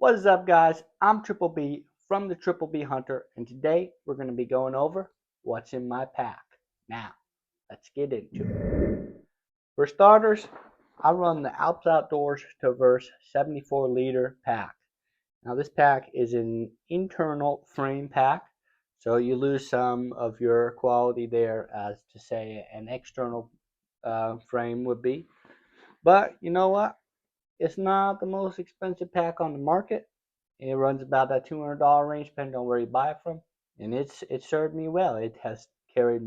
What is up, guys? I'm Triple B from the Triple B Hunter, and today we're going to be going over what's in my pack. Now, let's get into it. For starters, I run the Alps Outdoors Traverse 74-liter pack. Now, this pack is an internal frame pack, so you lose some of your quality there, as to say an external frame would be. But you know what? It's not the most expensive pack on the market. It runs about that $200 range, depending on where you buy it from. And it served me well. It has carried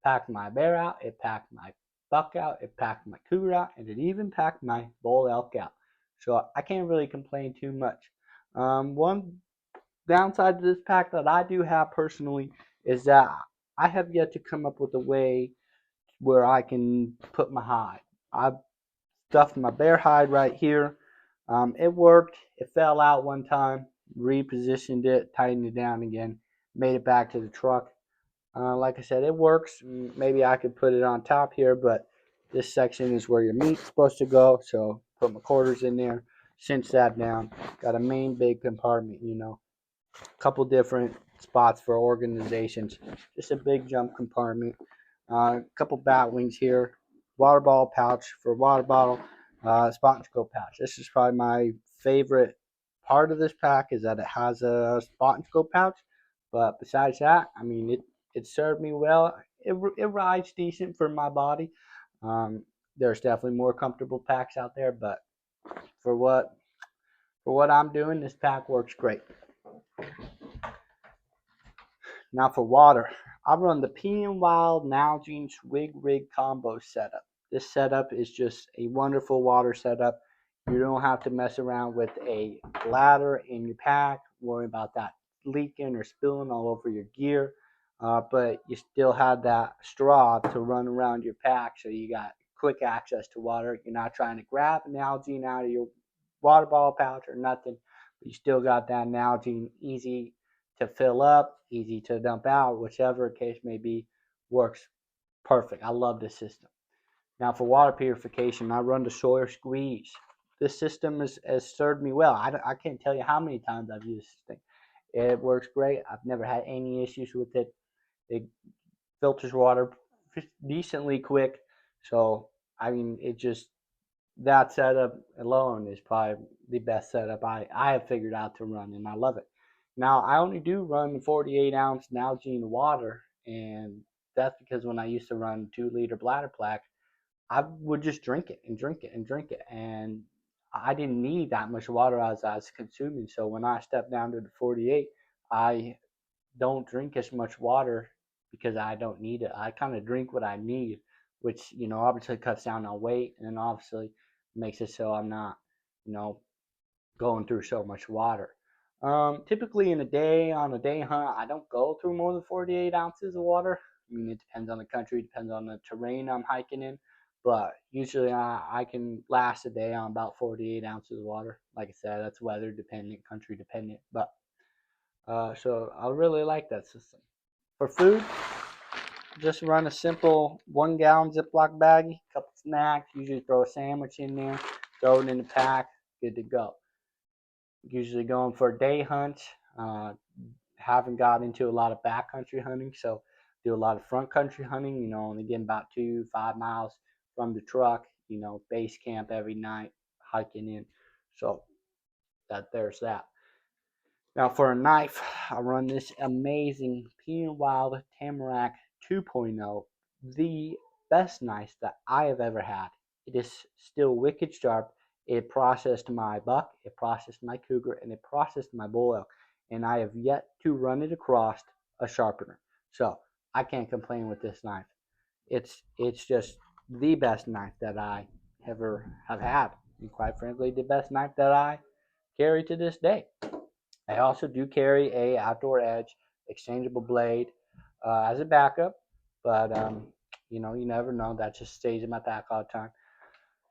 packed my bear out, it packed my buck out, it packed my cougar out, and it even packed my bull elk out. So I can't really complain too much. One downside to this pack that I do have personally is that I have yet to come up with a way where I can put my hide. I've stuffed my bear hide right here. It worked. It fell out one time, repositioned it, tightened it down again, made it back to the truck. Like I said, it works. Maybe I could put it on top here, but this section is where your meat's supposed to go. So put my quarters in there, cinch that down. Got a main big compartment, a couple different spots for organizations. Just a big jump compartment. A couple bat wings here. Water bottle pouch for water bottle. Spot and scope pouch. This is probably my favorite part of this pack is that it has a spot and scope pouch. But besides that, I mean, it served me well. It rides decent for my body. Um, there's definitely more comfortable packs out there, but for what for what I'm doing, this pack works great. Now for water, I run the Pinion Wild Nalgene Swig Rig Combo setup. This setup is just a wonderful water setup. You don't have to mess around with a bladder in your pack, worry about that leaking or spilling all over your gear. But you still have that straw to run around your pack, so you got quick access to water. You're not trying to grab an Nalgene out of your water bottle pouch or nothing. But you still got that Nalgene easy to fill up, easy to dump out, whichever case may be, works perfect. I love this system. Now for water purification, I run the Sawyer Squeeze. This system has served me well. I can't tell you how many times I've used this thing. It works great. I've never had any issues with it. It filters water decently quick. So, I mean, that setup alone is probably the best setup I have figured out to run, and I love it. Now, I only do run 48-ounce Nalgene water, and that's because when I used to run 2-liter bladder pack, I would just drink it and drink it and drink it, and I didn't need that much water as I was consuming. So when I stepped down to the 48, I don't drink as much water because I don't need it. I kind of drink what I need, which obviously cuts down on weight, and then obviously makes it so I'm not you know going through so much water. Typically in a day on a day hunt, I don't go through more than 48 ounces of water. I mean, it depends on the country, depends on the terrain I'm hiking in, but usually I can last a day on about 48 ounces of water. Like I said, that's weather dependent, country dependent, but so I really like that system. For food, just run a simple 1 gallon Ziploc baggie, couple snacks, usually throw a sandwich in there, throw it in the pack, good to go. Usually going for day hunts. Uh, haven't got into a lot of backcountry hunting, so do a lot of front country hunting. Only getting about 5 miles from the truck. Base camp every night, hiking in. So there's that. Now for a knife, I run this amazing Pinion Wild Tamarack 2.0, the best knife that I have ever had. It is still wicked sharp. It processed my buck, it processed my cougar, and it processed my bull elk, and I have yet to run it across a sharpener. So I can't complain with this knife. It's just the best knife that I ever have had, and quite frankly, the best knife that I carry to this day. I also do carry a Outdoor Edge exchangeable blade as a backup, but you never know. That just stays in my pack all the time.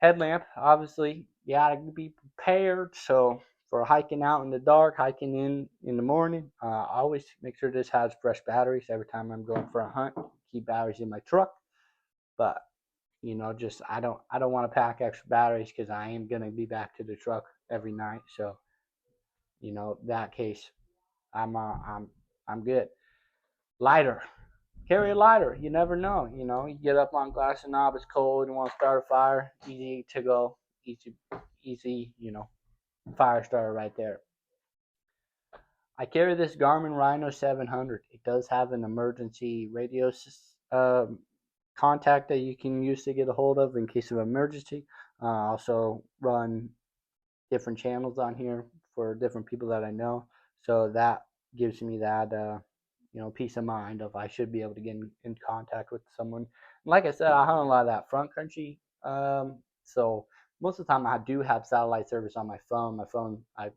Headlamp, obviously, you gotta be prepared. So for hiking out in the dark, hiking in the morning, I always make sure this has fresh batteries every time I'm going for a hunt. Keep batteries in my truck, but just I don't want to pack extra batteries because I am gonna be back to the truck every night. So that case, I'm good. Lighter. Carry a lighter. You never know. You get up on glass and knob, it's cold, you want to start a fire, easy to go, easy, fire starter right there. I carry this Garmin Rhino 700. It does have an emergency radio contact that you can use to get a hold of in case of emergency. Also run different channels on here for different people that I know. So that gives me that peace of mind of I should be able to get in contact with someone. And like I said, I hunt a lot of that front country. So most of the time I do have satellite service on my phone. I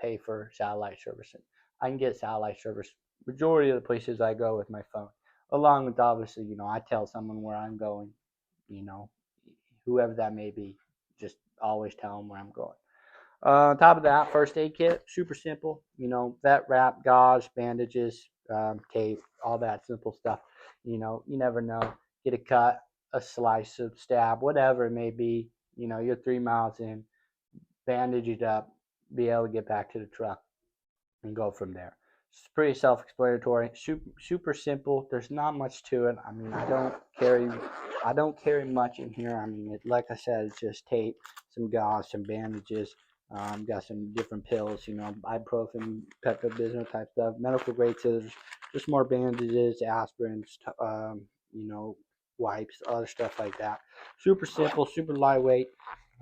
pay for satellite service. And I can get satellite service majority of the places I go with my phone. Along with obviously, I tell someone where I'm going, you know, whoever that may be, just always tell them where I'm going. On top of that, first aid kit, super simple. Vet wrap, gauze, bandages, tape, all that simple stuff. You never know. Get a cut, a slice, a stab, whatever it may be. You're 3 miles in, bandage it up, be able to get back to the truck and go from there. It's pretty self-explanatory, super simple. There's not much to it. I mean, I don't carry much in here. I mean, like I said, it's just tape, some gauze, some bandages. Got some different pills, ibuprofen, Pepto-Bismol type stuff, medical grade scissors, just more bandages, aspirins, wipes, other stuff like that. Super simple, super lightweight.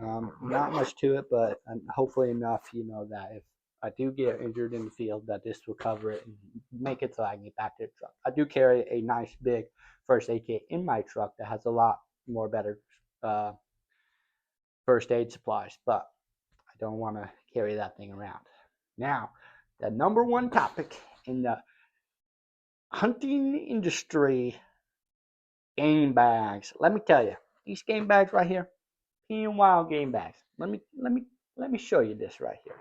Not much to it, but hopefully enough, that if I do get injured in the field, that this will cover it and make it so I can get back to the truck. I do carry a nice big first aid kit in my truck that has a lot more better first aid supplies, but I don't want to carry that thing around. Now, the number one topic in the hunting industry, game bags. Let me tell you, these game bags right here, Peeing Wild game bags. Let me show you this right here.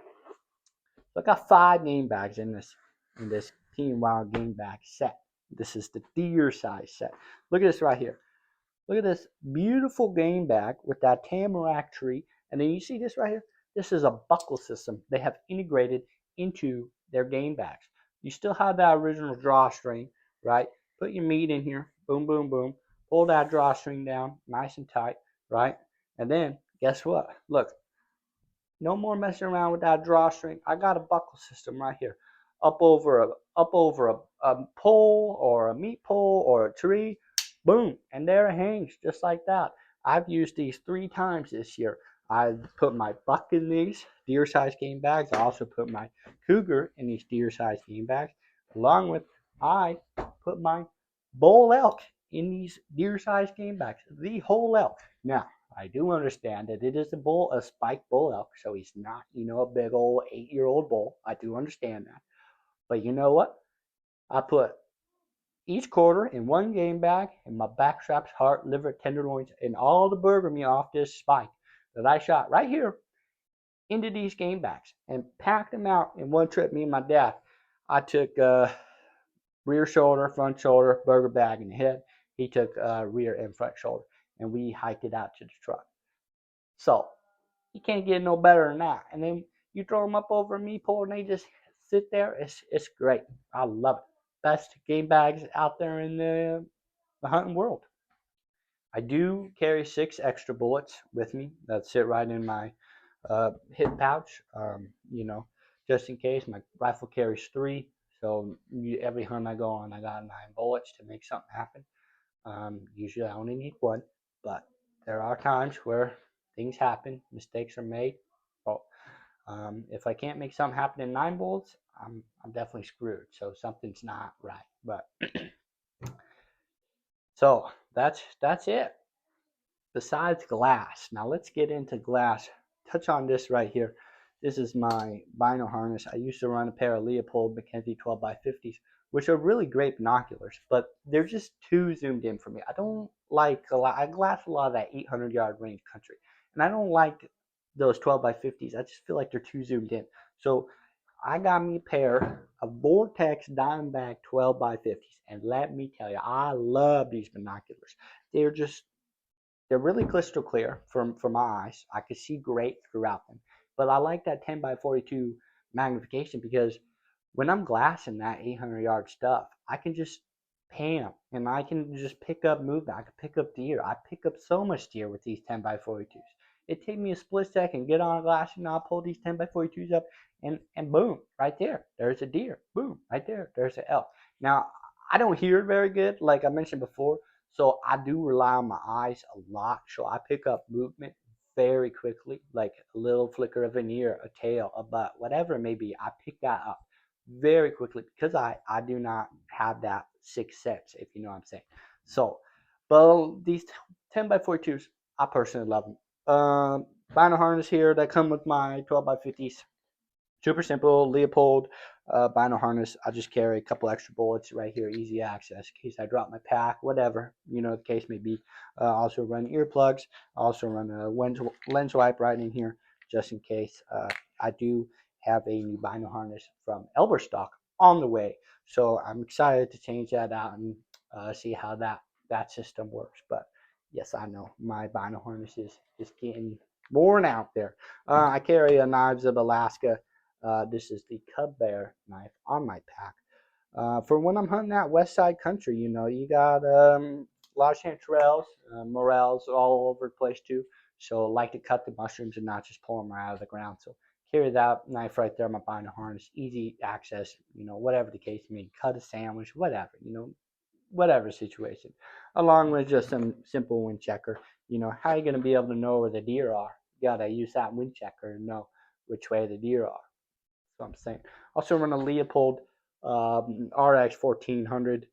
So I got 5 game bags in this Peeing Wild game bag set. This is the deer size set. Look at this right here. Look at this beautiful game bag with that tamarack tree. And then you see this right here? This is a buckle system they have integrated into their game bags. You still have that original drawstring, right? Put your meat in here. Boom, boom, boom. Pull that drawstring down nice and tight, right? And then guess what? Look, no more messing around with that drawstring. I got a buckle system right here. Up over a pole or a meat pole or a tree. Boom. And there it hangs just like that. I've used these 3 times this year. I put my buck in these deer-sized game bags. I also put my cougar in these deer-sized game bags. Along with, I put my bull elk in these deer-sized game bags. The whole elk. Now, I do understand that it is a spiked bull elk, so he's not, a big old 8-year-old bull. I do understand that. But you know what? I put each quarter in one game bag, and my back straps, heart, liver, tenderloins, and all the burger meat off this spike that I shot right here into these game bags and packed them out in one trip. Me and my dad, I took rear shoulder, front shoulder, burger bag in the head. He took rear and front shoulder, and we hiked it out to the truck. So you can't get no better than that. And then you throw them up over a meat pole and they just sit there. It's great. I love it. Best game bags out there in the hunting world. I do carry 6 extra bullets with me that sit right in my hip pouch. Just in case. My rifle carries 3. So every hunt I go on, I got 9 bullets to make something happen. Usually I only need 1, but there are times where things happen, mistakes are made. Well, if I can't make something happen in 9 bullets, I'm definitely screwed. So something's not right. But so that's it. Besides glass, now let's get into glass. Touch on this right here. This is my vinyl harness. I used to run a pair of Leupold Mackenzie 12x50s, which are really great binoculars, but they're just too zoomed in for me. I don't like I glass a lot of that 800-yard range country, and I don't like those 12x50s. I just feel like they're too zoomed in. So I got me a pair of Vortex Diamondback 12x50s, and let me tell you, I love these binoculars. They're really crystal clear for my eyes. I could see great throughout them. But I like that 10x42 magnification, because when I'm glassing that 800-yard stuff, I can just pan and I can just pick up movement. I can pick up deer. I pick up so much deer with these 10 by 42s. It take me a split second, get on a glass, and I'll pull these 10 by 42s up, and boom, right there, there's a deer. Boom, right there, there's an elk. Now, I don't hear it very good, like I mentioned before, so I do rely on my eyes a lot. So I pick up movement very quickly, like a little flicker of an ear, a tail, a butt, whatever it may be. I pick that up very quickly because I do not have that sixth sense, if you know what I'm saying. So, but these 10 by 42s, I personally love them. Vinyl harness here that come with my 12 by 50s. Super simple Leopold vinyl harness. I just carry a couple extra bullets right here, easy access in case I drop my pack, whatever, the case may be. Also run earplugs. Also run a lens wipe right in here just in case. I do have a new vinyl harness from Elberstock on the way, so I'm excited to change that out and see how that system works. But yes, I know my vinyl harness is getting worn out there. I carry a Knives of Alaska. This is the Cub Bear knife on my pack. For when I'm hunting that west side country, you got a lot of chanterelles, morels all over the place too. So I like to cut the mushrooms and not just pull them right out of the ground. So carry that knife right there, my vinyl harness, easy access, whatever the case may be. Cut a sandwich, whatever, whatever situation. Along with just some simple wind checker. How are you going to be able to know where the deer are? You got to use that wind checker to know which way the deer are. That's what I'm saying. Also run a Leopold RX 1400.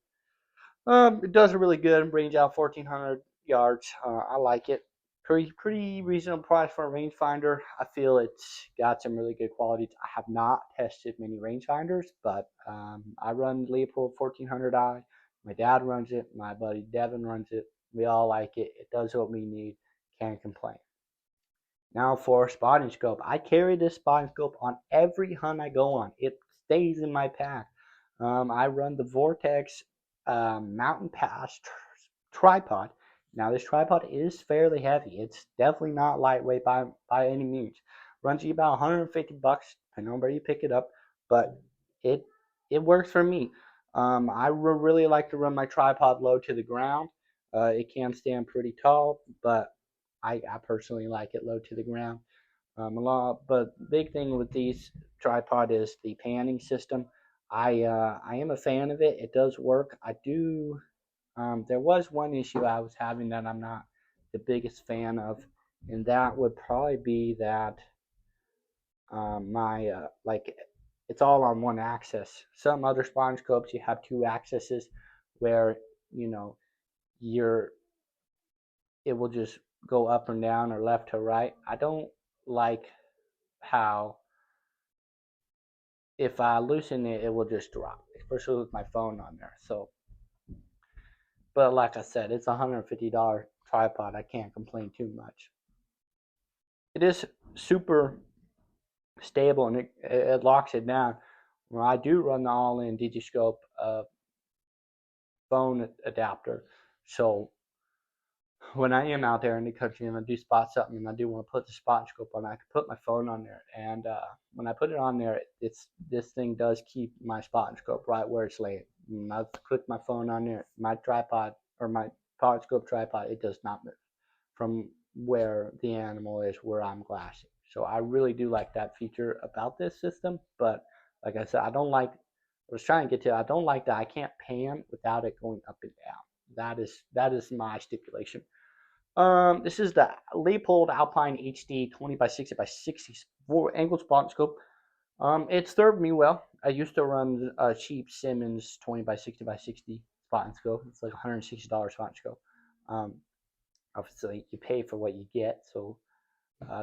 It does a really good range out 1400 yards. I like it. Pretty reasonable price for a rangefinder. I feel it's got some really good quality. I have not tested many rangefinders, but I run Leopold 1400i. My dad runs it. My buddy Devin runs it. We all like it. It does what we need. Can't complain. Now for spotting scope. I carry this spotting scope on every hunt I go on. It stays in my pack. I run the Vortex Mountain Pass tripod. Now this tripod is fairly heavy. It's definitely not lightweight by any means. Runs you about $150 depending on where you pick it up, but it it works for me. I really like to run my tripod low to the ground. It can stand pretty tall, but I personally like it low to the ground. But big thing with these tripod is the panning system. I am a fan of it. It does work. I do. There was one issue I was having that I'm not the biggest fan of, and that would probably be that my like it's all on one axis. Some other spine scopes you have two axes where you know you're it will just go up and down or left to right. I don't like how if I loosen it, it will just drop, especially with my phone on there. So, but like I said, it's a $150 tripod. I can't complain too much. It is super stable and it locks it down. When I do run the all-in Digiscope phone adapter, so when I am out there in the country and I do spot something and I do want to put the spot scope on, I can put my phone on there. And when I put it on there, this thing does keep my spot scope right where it's laying. When I put my phone on there, my tripod or my spot scope tripod, it does not move from where the animal is where I'm glassing. So I really do like that feature about this system. But like I said, I don't like. I was trying to get to. I don't like that I can't pan without it going up and down. That is my stipulation. This is the Leopold Alpine HD 20 by 60 by 60 angle spot scope. It served me well. I used to run a cheap Simmons 20 by 60 by 60 spot and scope. It's like $160 spot and scope. Obviously, you pay for what you get. So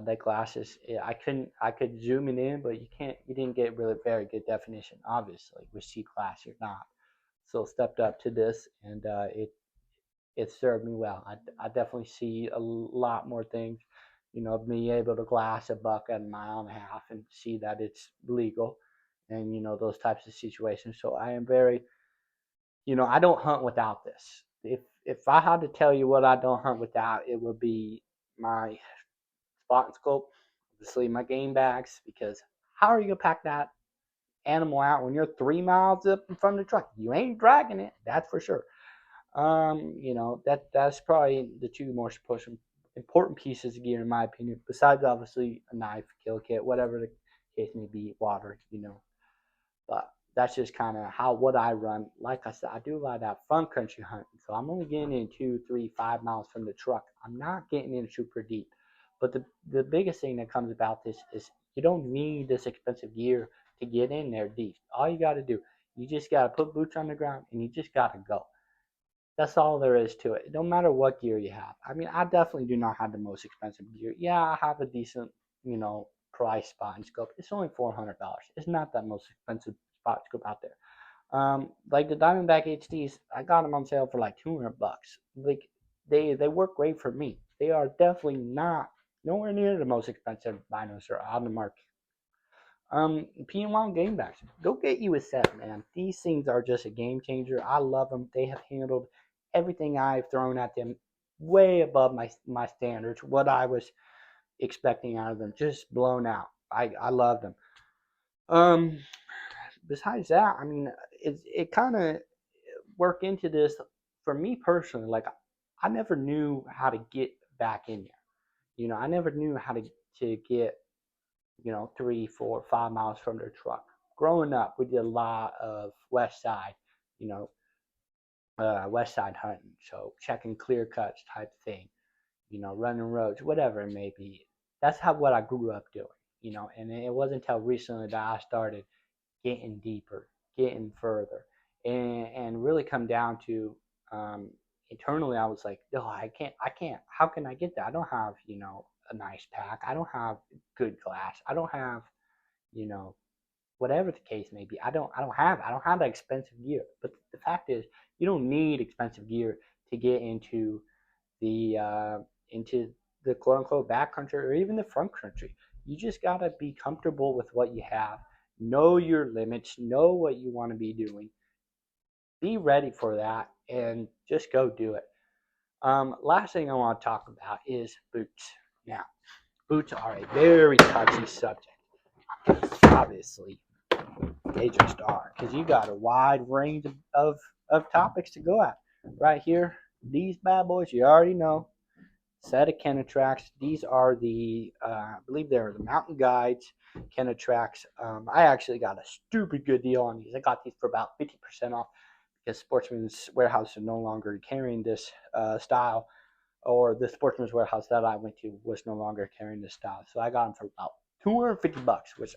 that glasses, I could zoom it in, but you didn't get really very good definition. Obviously, with C class, you're not. So stepped up to this, and it served me well. I definitely see a lot more things, being able to glass a buck at a mile and a half and see that it's legal and, those types of situations. So I am very, I don't hunt without this. If I had to tell you what I don't hunt without, it would be my spot and scope, obviously my game bags, because How are you going to pack that animal out when you're 3 miles up in front of the truck? You ain't dragging it, that's for sure. That's probably the two most important pieces of gear in my opinion. Besides obviously a knife, kill kit, whatever the case may be, water. But that's just kind of what I run. Like I said, I do a lot of that front country hunting, so I'm only getting in 2, 3, 5 miles from the truck. I'm not getting in super deep. But the biggest thing that comes about this is you don't need this expensive gear to get in there deep. All you got to do, you just got to put boots on the ground and you just got to go. That's all there is to it. No matter what gear you have. I mean, I definitely do not have the most expensive gear. Yeah, I have a decent, price spot and scope. It's only $400. It's not that most expensive spot scope out there. Like the Diamondback HDs, I got them on sale for like $200. Like they work great for me. They are definitely not nowhere near the most expensive binos are on the market. P&Y game backs. Go get you a set, man. These things are just a game changer. I love them. They have handled everything I've thrown at them way above my standards. What I was expecting out of them, just blown out. I love them. Um, Besides that, I mean, it kind of work into this for me personally. Like, I never knew how to get back in there. I never knew how to get 3, 4, 5 miles from their truck. Growing up, we did a lot of west side, you know, west side hunting. So checking clear cuts type thing, running roads, whatever it may be. That's what I grew up doing, and it wasn't until recently that I started getting deeper, getting further, and really come down to internally, I was like, no, I can't. How can I get that? I don't have, a nice pack. I don't have good glass. I don't have, you know, whatever the case may be. I don't have that expensive gear. But the fact is, you don't need expensive gear to get the into the quote unquote back country or even the front country. You just gotta be comfortable with what you have, know your limits, know what you want to be doing, be ready for that, and just go do it. Last thing I want to talk about is boots. Now, boots are a very touchy subject. Obviously, they just are because you got a wide range of topics to go at. Right here, these bad boys, you already know. Set of Kenetracks. These are I believe they're the Mountain Guides Kenetracks. I actually got a stupid good deal on these. I got these for about 50% off because Sportsman's Warehouse is no longer carrying this style, or the Sportsman's Warehouse that I went to was no longer carrying this style. So I got them for about $250, which,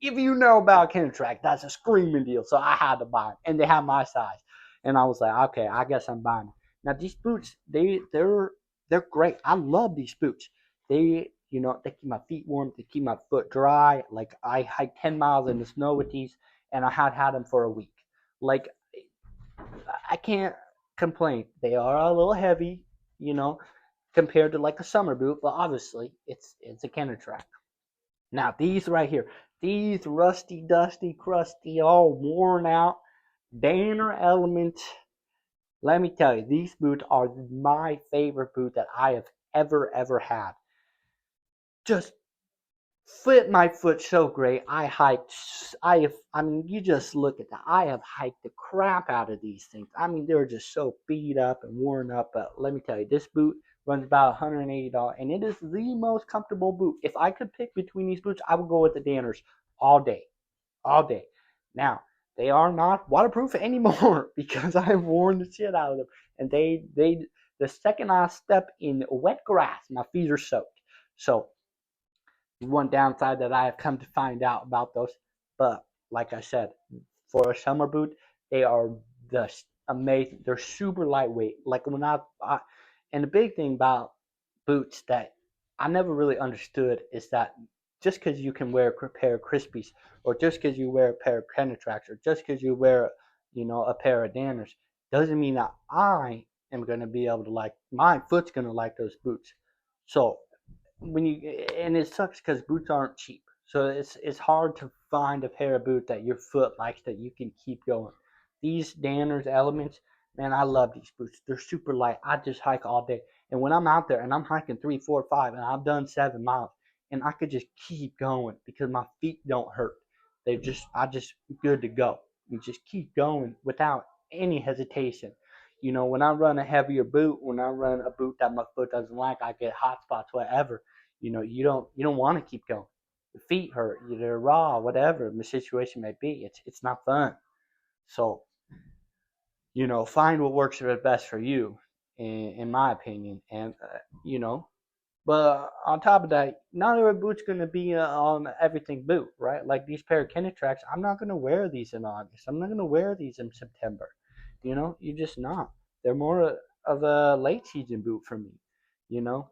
if you know about Kenetrack, that's a screaming deal. So I had to buy them, and they have my size. And I was like, okay, I guess I'm buying them. Now these boots, they're great. I love these boots. They keep my feet warm. They keep my foot dry. Like I hiked 10 miles in the snow with these, and I had them for a week. Like I can't complain. They are a little heavy, you know, compared to like a summer boot, but obviously it's a Kenetrack. Now these right here, these rusty, dusty, crusty, all worn out Danner Element. Let me tell you, these boots are my favorite boot that I have ever had. Just fit my foot so great. I mean, you just look at that. I have hiked the crap out of these things. I mean, they're just so beat up and worn up. But let me tell you, this boot runs about $180, and it is the most comfortable boot. If I could pick between these boots, I would go with the Danners all day, all day. Now, they are not waterproof anymore because I've worn the shit out of them, and the second I step in wet grass, my feet are soaked. So one downside that I have come to find out about those. But like I said, for a summer boot, they are just amazing. They're super lightweight. Like and the big thing about boots that I never really understood is that just because you can wear a pair of Crispies, or just because you wear a pair of Kenetracks, or just because you wear, a pair of Danners, doesn't mean that I am going to be able to my foot's going to like those boots. So and it sucks because boots aren't cheap, so it's hard to find a pair of boots that your foot likes that you can keep going. These Danners Elements, man, I love these boots. They're super light. I just hike all day, and when I'm out there and I'm hiking 3, 4, 5, and I've done 7 miles, and I could just keep going because my feet don't hurt. I just good to go. You just keep going without any hesitation. When I run a heavier boot, when I run a boot that my foot doesn't like, I get hot spots, whatever. You don't want to keep going. The feet hurt, either raw, whatever the situation may be. It's not fun. So find what works the best for you, in my opinion. And but on top of that, not every boot's gonna be on everything boot, right? Like these pair of Kenetracks, I'm not gonna wear these in August. I'm not gonna wear these in September. You're just not. They're more of a late season boot for me. You know,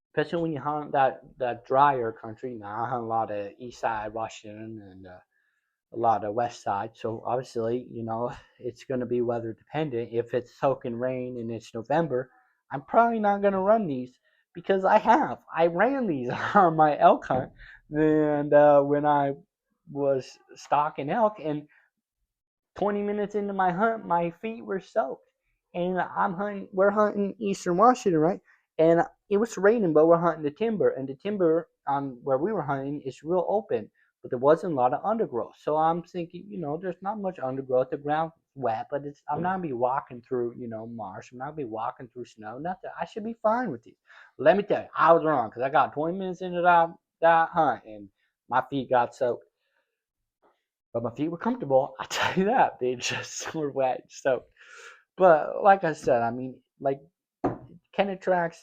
especially when you hunt that drier country. Now I hunt a lot of East Side Washington and a lot of West Side, so obviously it's going to be weather dependent. If it's soaking rain and it's November, I'm probably not going to run these because I ran these on my elk hunt, and when I was stalking elk, and 20 minutes into my hunt, my feet were soaked. And we're hunting Eastern Washington, right? And it was raining, but we're hunting the timber. And the timber on where we were hunting is real open, but there wasn't a lot of undergrowth. So I'm thinking, there's not much undergrowth. The ground's wet, but I'm not gonna be walking through, marsh. I'm not gonna be walking through snow. Nothing. I should be fine with these. Let me tell you, I was wrong because I got 20 minutes into that hunt and my feet got soaked. But my feet were comfortable. I tell you that. They just were wet. So, but like I said, I mean, like Kenetracks,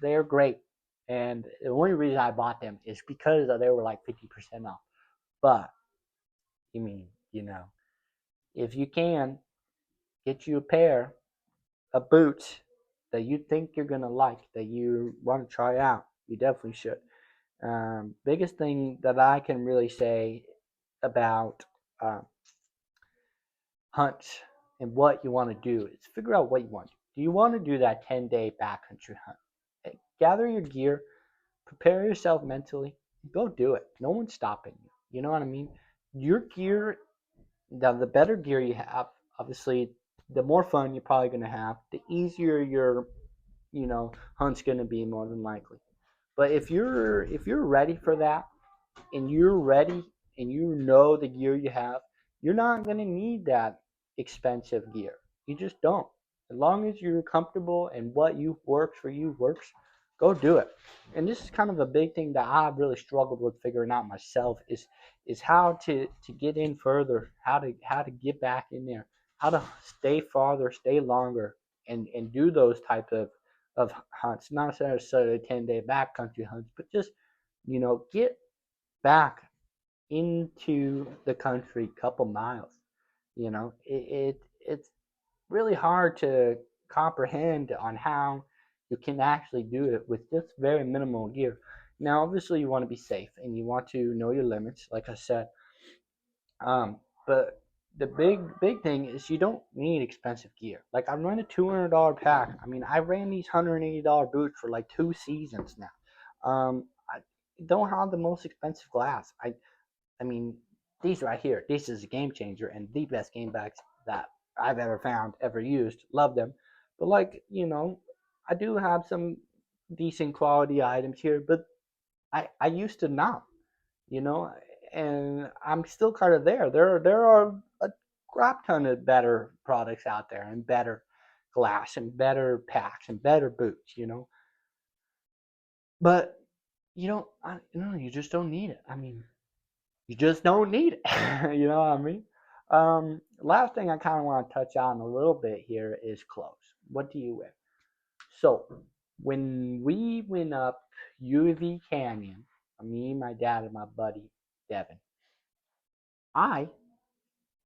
they're great. And the only reason I bought them is because they were like 50% off. But, if you can, get you a pair of boots that you think you're going to like, that you want to try out, you definitely should. Biggest thing that I can really say about um, hunts and what you want to do is figure out what you want. Do you want to do that 10-day backcountry hunt? Gather your gear, prepare yourself mentally, go do it. No one's stopping you. You know what I mean? Your gear, the better gear you have, obviously, the more fun you're probably going to have, the easier your hunt's going to be, more than likely. But if you're ready for that, and you're ready, and the gear you have, you're not going to need that expensive gear. You just don't. As long as you're comfortable and what you works for you works, go do it. And this is kind of a big thing that I've really struggled with figuring out myself is how to get in further, how to get back in there, how to stay farther, stay longer, and do those type of hunts, not necessarily 10-day backcountry hunts, but just get back into the country couple miles. It's really hard to comprehend on how you can actually do it with just very minimal gear. Now, obviously, you want to be safe and you want to know your limits, like I said. But the big thing is you don't need expensive gear. Like I run a $200 pack. I mean, I ran these $180 boots for like 2 seasons now. I don't have the most expensive glass. I mean, these right here, this is a game changer and the best game bags that I've ever found, ever used. Love them. But I do have some decent quality items here, but I used to not, you know, and I'm still kind of there. There are a crap ton of better products out there and better glass and better packs and better boots. But you just don't need it. I mean, you just don't need it. You know what I mean? Last thing I kind of want to touch on a little bit here is clothes. What do you wear? So, when we went up UV Canyon, me, my dad, and my buddy Devin, I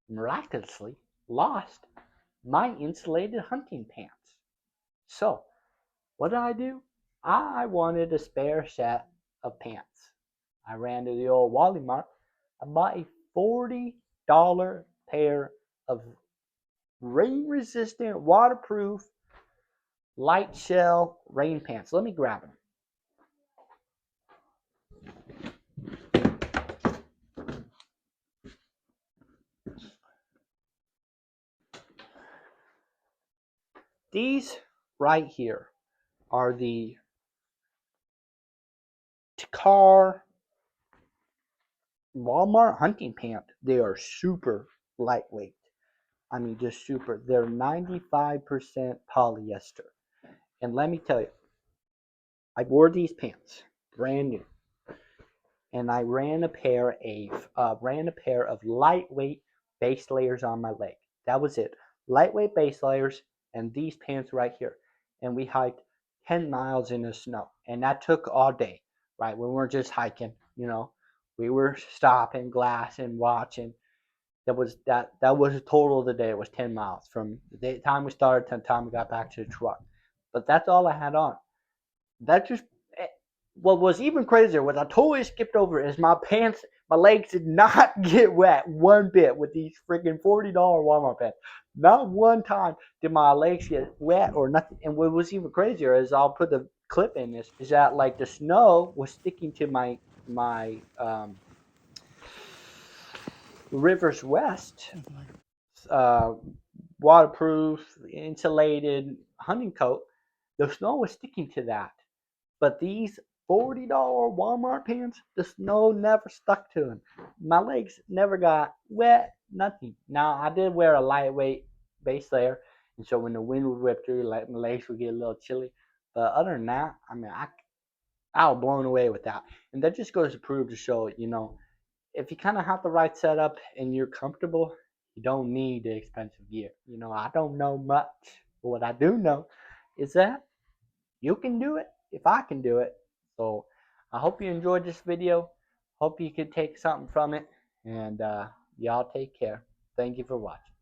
miraculously lost my insulated hunting pants. So, what did I do? I wanted a spare set of pants. I ran to the old Wally Mart. I bought a $40 pair of rain resistant, waterproof, light shell rain pants. Let me grab them. These right here are the Car Walmart hunting pants. They are super lightweight. I mean, just super. They're 95% polyester. And let me tell you, I wore these pants, brand new, and I ran a pair of lightweight base layers on my leg. That was it. Lightweight base layers and these pants right here. And we hiked 10 miles in the snow. And that took all day, right? We weren't just hiking, you know. We were stopping, glassing, watching. That was a total of the day. It was 10 miles from the time we started to the time we got back to the truck. But that's all I had on. That just What was even crazier, what I totally skipped over, is my pants. My legs did not get wet one bit with these freaking $40 Walmart pants. Not one time did my legs get wet or nothing. And what was even crazier is, I'll put the clip in this, is that like the snow was sticking to my Rivers West uh, waterproof, insulated hunting coat. The snow was sticking to that. But these $40 Walmart pants, the snow never stuck to them. My legs never got wet, nothing. Now, I did wear a lightweight base layer, and so when the wind would whip through, like, my legs would get a little chilly. But other than that, I mean, I was blown away with that. And that just goes to prove to show, if you kind of have the right setup and you're comfortable, you don't need the expensive gear. I don't know much, but what I do know is that you can do it if I can do it. So I hope you enjoyed this video. Hope you could take something from it. And y'all take care. Thank you for watching.